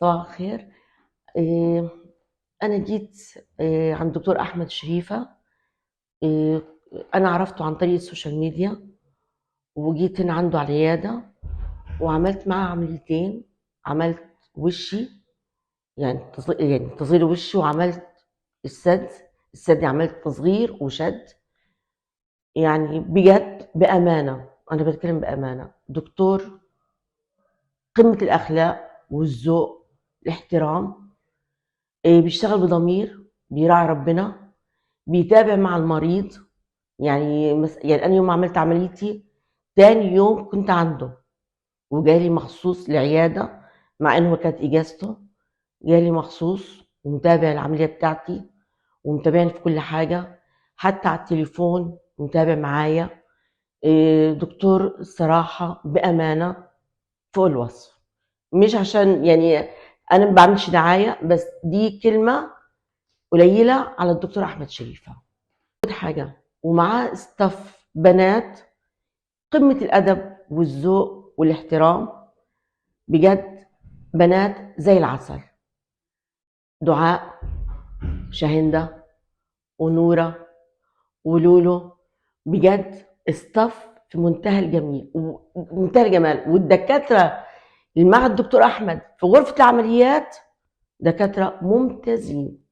صباح الخير. آه، أنا جيت عند دكتور أحمد شريفة. آه، أنا عرفته عن طريق السوشيال ميديا، وجيت هنا عنده على العيادة وعملت معاه عمليتين. عملت وشي، يعني يعني تصغير وشي، وعملت السد. السد عملت تصغير وشد. يعني بجد بأمانة، أنا بتكلم بأمانة، دكتور قمة الأخلاق والذوق، الاحترام. بيشتغل بضمير، بيراعي ربنا، بيتابع مع المريض. يعني انا يوم ما عملت عمليتي تاني يوم كنت عنده، وجالي مخصوص العياده، مع انه كانت اجازته. جالي مخصوص ومتابع العمليه بتاعتي، ومتابعني في كل حاجه، حتى على التليفون متابع معايا. دكتور الصراحه بامانه فوق الوصف. مش عشان يعني انا ما بعملش دعايه، بس دي كلمه قليله على الدكتور احمد شريفه. حاجه، ومعاه ستاف بنات قمة الأدب والذوق والاحترام. بجد بنات زي العسل. دعاء، شاهندة، ونورة، ولولو. بجد استاف في منتهى الجميل ومنتهى الجمال. والدكاترة اللي مع الدكتور أحمد في غرفة العمليات دكاترة ممتازين.